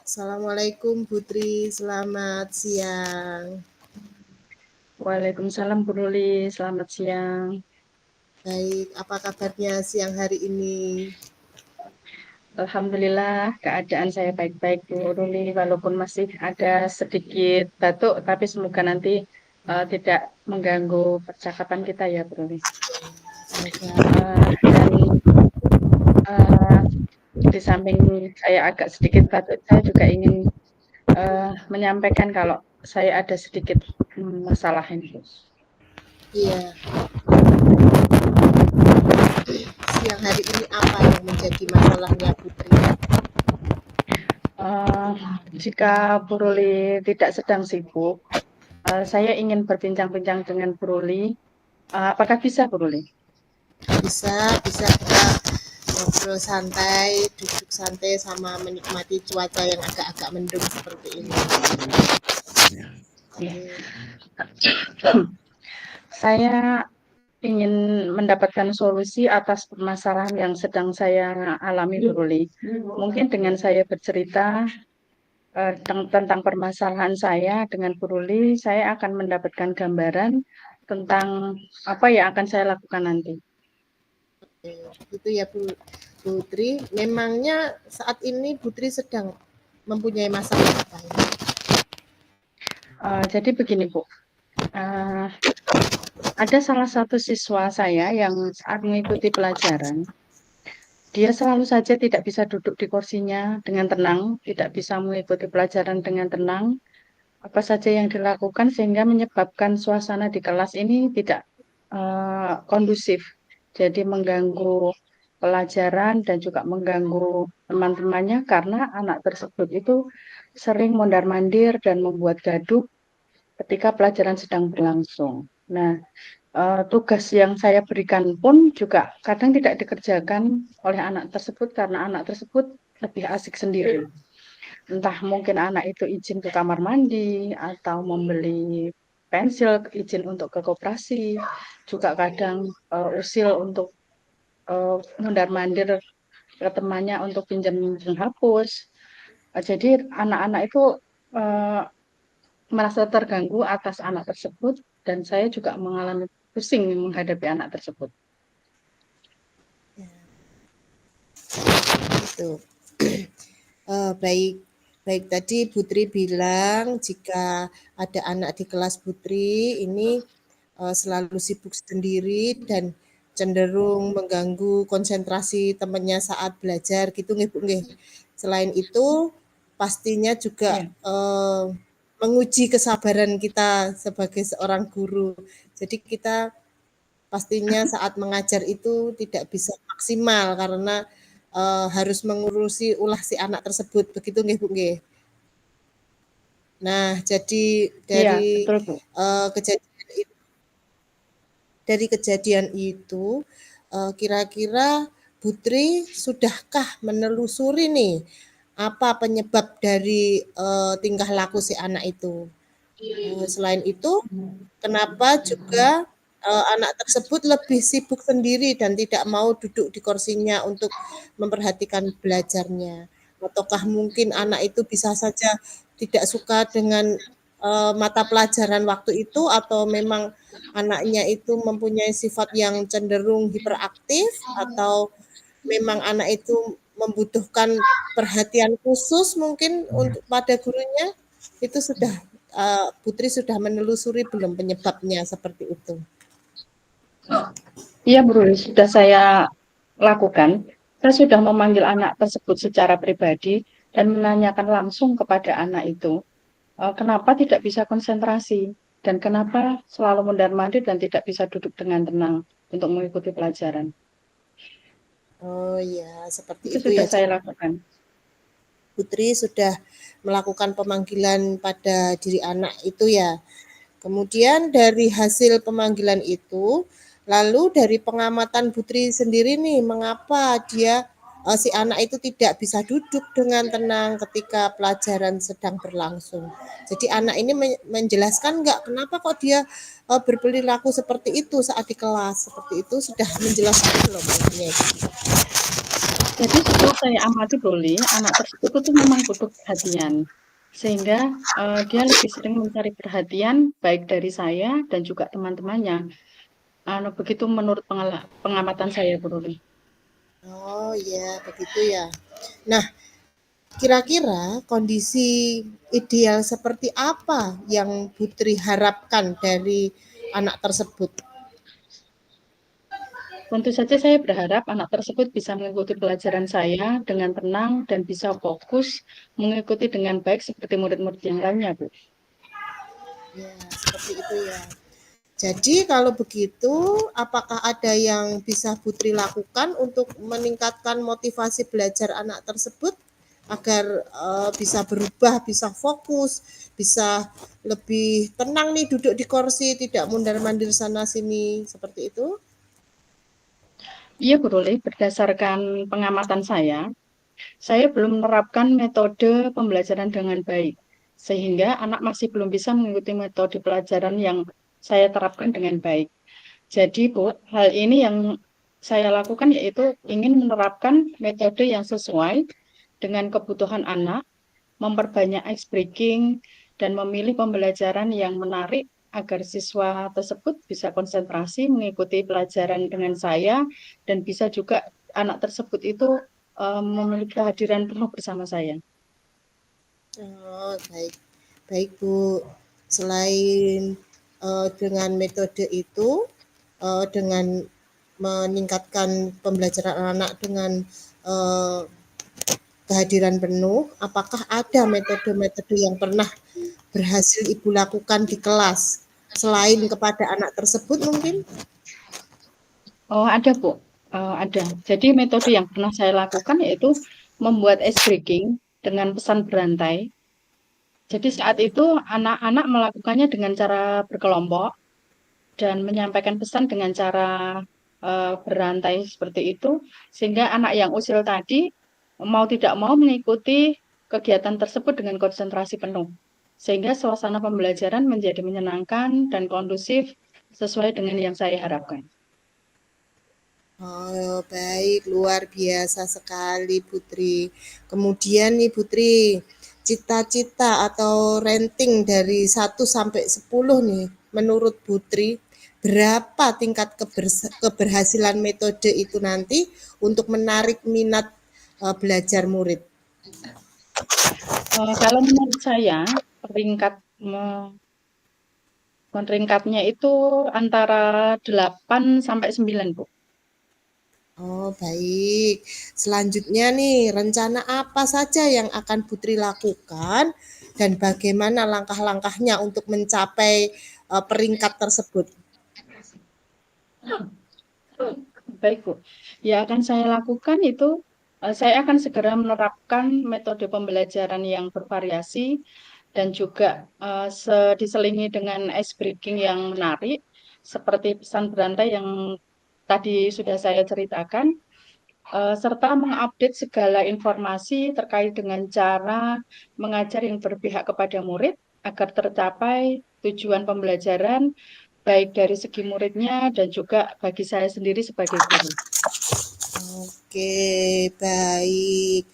Assalamualaikum Putri, selamat siang. Waalaikumsalam Bu Ruli, selamat siang. Baik, apa kabarnya siang hari ini? Alhamdulillah keadaan saya baik-baik Bu Ruli, walaupun masih ada sedikit batuk, tapi semoga nanti tidak mengganggu percakapan kita ya Bu Ruli. Dan di samping saya agak sedikit batuk, saya juga ingin menyampaikan kalau saya ada sedikit masalah ini. Iya. Siang hari ini apa yang menjadi masalahnya Putri? Jika Bu Ruli tidak sedang sibuk, saya ingin berbincang-bincang dengan Bu Ruli. Apakah bisa Bu Ruli? Bisa kita ngobrol santai, duduk santai sama menikmati cuaca yang agak-agak mendung seperti ini. Saya ingin mendapatkan solusi atas permasalahan yang sedang saya alami Bu Ruli. Mungkin dengan saya bercerita tentang permasalahan saya dengan Bu Ruli, saya akan mendapatkan gambaran tentang apa yang akan saya lakukan nanti. Itu ya Putri, memangnya saat ini Putri sedang mempunyai masalah apa ini? Jadi begini Bu, ada salah satu siswa saya yang saat mengikuti pelajaran, dia selalu saja tidak bisa duduk di kursinya dengan tenang, tidak bisa mengikuti pelajaran dengan tenang. Apa saja yang dilakukan sehingga menyebabkan suasana di kelas ini tidak kondusif. Jadi mengganggu pelajaran dan juga mengganggu teman-temannya karena anak tersebut itu sering mondar-mandir dan membuat gaduh ketika pelajaran sedang berlangsung. Nah, tugas yang saya berikan pun juga kadang tidak dikerjakan oleh anak tersebut karena anak tersebut lebih asik sendiri. Entah mungkin anak itu izin ke kamar mandi atau membeli pensil, izin untuk ke koperasi, juga kadang usil untuk mondar-mandir ke temannya untuk pinjam penghapus. Jadi anak-anak itu uh, merasa terganggu atas anak tersebut dan saya juga mengalami pusing menghadapi anak tersebut. Itu. Baik tadi Putri bilang jika ada anak di kelas Putri ini selalu sibuk sendiri dan cenderung mengganggu konsentrasi temannya saat belajar gitu nggih Bu nggih. Selain itu pastinya juga menguji kesabaran kita sebagai seorang guru. Jadi kita pastinya saat mengajar itu tidak bisa maksimal karena harus mengurusi ulah si anak tersebut, begitu nggih Bu nggih? Nah, jadi Iya, betul Bu. Kejadian itu kira-kira Putri sudahkah menelusuri nih apa penyebab dari tingkah laku si anak itu? Selain itu, kenapa juga anak tersebut lebih sibuk sendiri dan tidak mau duduk di kursinya untuk memperhatikan belajarnya? Ataukah mungkin anak itu bisa saja tidak suka dengan mata pelajaran waktu itu, atau memang anaknya itu mempunyai sifat yang cenderung hiperaktif, atau memang anak itu membutuhkan perhatian khusus mungkin untuk pada gurunya? Itu sudah Putri sudah menelusuri belum penyebabnya seperti itu? Iya, Bro, sudah saya lakukan. Saya sudah memanggil anak tersebut secara pribadi dan menanyakan langsung kepada anak itu, kenapa tidak bisa konsentrasi dan kenapa selalu mondar-mandir dan tidak bisa duduk dengan tenang untuk mengikuti pelajaran. Oh ya, seperti Itu itu sudah ya. saya lakukan. Putri sudah melakukan pemanggilan pada diri anak itu ya. Kemudian dari hasil pemanggilan itu, lalu dari pengamatan Putri sendiri nih, mengapa si anak itu tidak bisa duduk dengan tenang ketika pelajaran sedang berlangsung. Jadi anak ini menjelaskan enggak kenapa kok dia berperilaku seperti itu saat di kelas, seperti itu sudah menjelaskan belum? Jadi setelah saya amati Broli, anak tersebut itu memang butuh perhatian. Sehingga dia lebih sering mencari perhatian baik dari saya dan juga teman-temannya. Begitu menurut pengamatan saya Broli. Oh ya, begitu ya. Nah, kira-kira kondisi ideal seperti apa yang Putri harapkan dari anak tersebut? Tentu saja saya berharap anak tersebut bisa mengikuti pelajaran saya dengan tenang dan bisa fokus mengikuti dengan baik seperti murid-murid yang lainnya, Bu. Ya, seperti itu ya. Jadi kalau begitu, apakah ada yang bisa Putri lakukan untuk meningkatkan motivasi belajar anak tersebut agar bisa berubah, bisa fokus, bisa lebih tenang nih duduk di kursi, tidak mundar-mandir sana sini, seperti itu? Iya, Bu Ruli, berdasarkan pengamatan saya belum menerapkan metode pembelajaran dengan baik, sehingga anak masih belum bisa mengikuti metode pelajaran yang saya terapkan dengan baik. Jadi, Bu, hal ini yang saya lakukan yaitu ingin menerapkan metode yang sesuai dengan kebutuhan anak, memperbanyak ice breaking, dan memilih pembelajaran yang menarik agar siswa tersebut bisa konsentrasi mengikuti pelajaran dengan saya dan bisa juga anak tersebut itu memiliki kehadiran penuh bersama saya. Oh, baik. Baik, Bu. Selain dengan metode itu, dengan meningkatkan pembelajaran anak dengan eh, kehadiran penuh, apakah ada metode-metode yang pernah berhasil Ibu lakukan di kelas selain kepada anak tersebut mungkin? Oh, ada, Bu. Ada. Jadi metode yang pernah saya lakukan yaitu membuat ice breaking dengan pesan berantai. Jadi saat itu anak-anak melakukannya dengan cara berkelompok dan menyampaikan pesan dengan cara berantai seperti itu, sehingga anak yang usil tadi mau tidak mau mengikuti kegiatan tersebut dengan konsentrasi penuh, sehingga suasana pembelajaran menjadi menyenangkan dan kondusif sesuai dengan yang saya harapkan. Oh, baik, luar biasa sekali Putri. Kemudian nih Putri, cita-cita atau rating dari 1 sampai 10 nih, menurut Putri, berapa tingkat keberhasilan metode itu nanti untuk menarik minat belajar murid? Kalau menurut saya, peringkat peringkatnya itu antara 8 sampai 9, Bu. Oh, baik. Selanjutnya nih, rencana apa saja yang akan Putri lakukan dan bagaimana langkah-langkahnya untuk mencapai peringkat tersebut? Baik, Bu. Ya, akan saya lakukan itu, saya akan segera menerapkan metode pembelajaran yang bervariasi dan juga diselingi dengan ice breaking yang menarik, seperti pesan berantai yang tadi sudah saya ceritakan, serta mengupdate segala informasi terkait dengan cara mengajar yang berpihak kepada murid agar tercapai tujuan pembelajaran baik dari segi muridnya dan juga bagi saya sendiri sebagai guru. Oke, baik.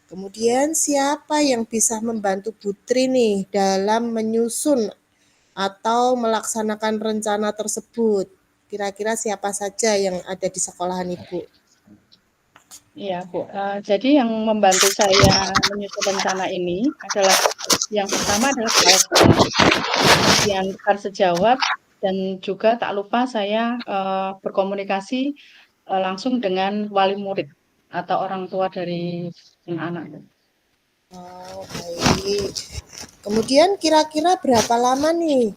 Kemudian siapa yang bisa membantu Putri nih dalam menyusun atau melaksanakan rencana tersebut? Kira-kira siapa saja yang ada di sekolahan Ibu? Iya, Bu. Jadi yang membantu saya menyusun rencana ini adalah yang pertama adalah kepala sekolah, kemudian rekan sejawat, dan juga tak lupa saya berkomunikasi langsung dengan wali murid atau orang tua dari anak-anak. Oh, baik. Kemudian kira-kira berapa lama nih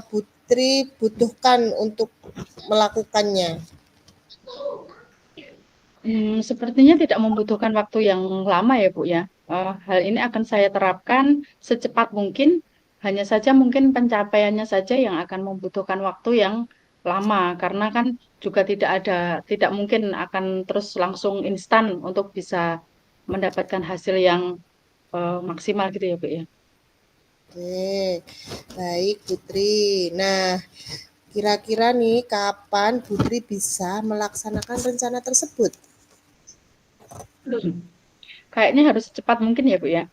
Putri butuhkan untuk melakukannya? Sepertinya tidak membutuhkan waktu yang lama ya, Bu ya. Hal ini akan saya terapkan secepat mungkin, hanya saja mungkin pencapaiannya saja yang akan membutuhkan waktu yang lama, karena kan juga tidak mungkin akan terus langsung instan untuk bisa mendapatkan hasil yang maksimal gitu ya, Bu ya. Oke, baik Putri. Nah, kira-kira nih kapan Putri bisa melaksanakan rencana tersebut? Kayaknya harus secepat mungkin ya Bu ya.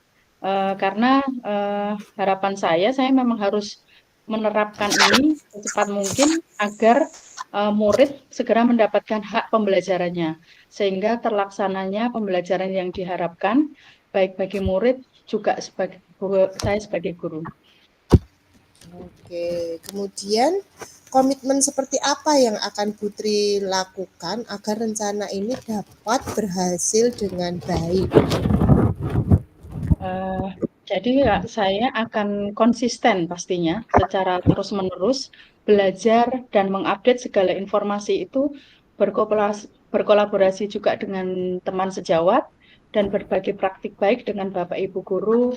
Karena harapan saya memang harus menerapkan ini secepat mungkin agar murid segera mendapatkan hak pembelajarannya, sehingga terlaksananya pembelajaran yang diharapkan baik bagi murid juga sebagai saya sebagai guru. Oke, kemudian komitmen seperti apa yang akan Putri lakukan agar rencana ini dapat berhasil dengan baik? Eh, jadi ya, saya akan konsisten pastinya secara terus-menerus belajar dan mengupdate segala informasi itu berkolaborasi juga dengan teman sejawat dan berbagi praktik baik dengan Bapak Ibu guru,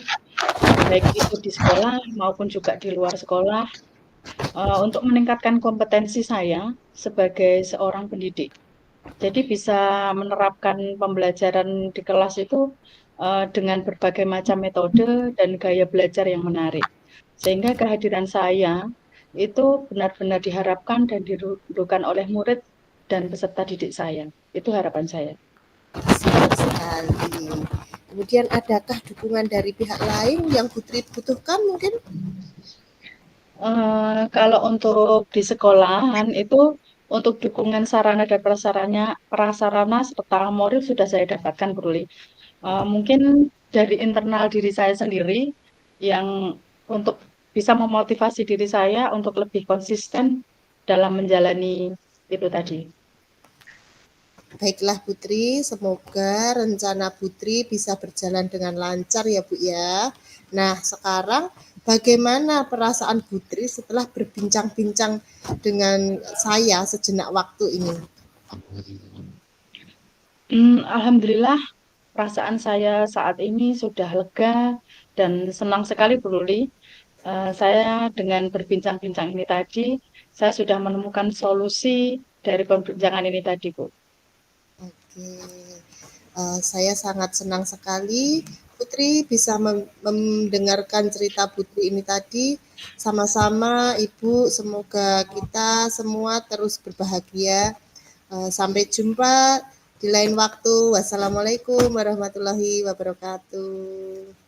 baik itu di sekolah maupun juga di luar sekolah, untuk meningkatkan kompetensi saya sebagai seorang pendidik. Jadi bisa menerapkan pembelajaran di kelas itu dengan berbagai macam metode dan gaya belajar yang menarik. Sehingga kehadiran saya itu benar-benar diharapkan dan dirindukan oleh murid dan peserta didik saya. Itu harapan saya. Siap sekali. Kemudian adakah dukungan dari pihak lain yang Putri butuhkan mungkin? Kalau untuk di sekolahan itu untuk dukungan sarana dan prasarana serta moral sudah saya dapatkan, Bruli. Mungkin dari internal diri saya sendiri yang untuk bisa memotivasi diri saya untuk lebih konsisten dalam menjalani itu tadi. Baiklah Putri, semoga rencana Putri bisa berjalan dengan lancar ya Bu ya. Nah, sekarang bagaimana perasaan Putri setelah berbincang-bincang dengan saya sejenak waktu ini? Alhamdulillah perasaan saya saat ini sudah lega dan senang sekali Bu Luli. Saya dengan berbincang-bincang ini tadi, saya sudah menemukan solusi dari perbincangan ini tadi, Bu. Oke, saya sangat senang sekali Putri bisa mendengarkan cerita Putri ini tadi. Sama-sama Ibu, semoga kita semua terus berbahagia. Sampai jumpa di lain waktu. Wassalamualaikum warahmatullahi wabarakatuh.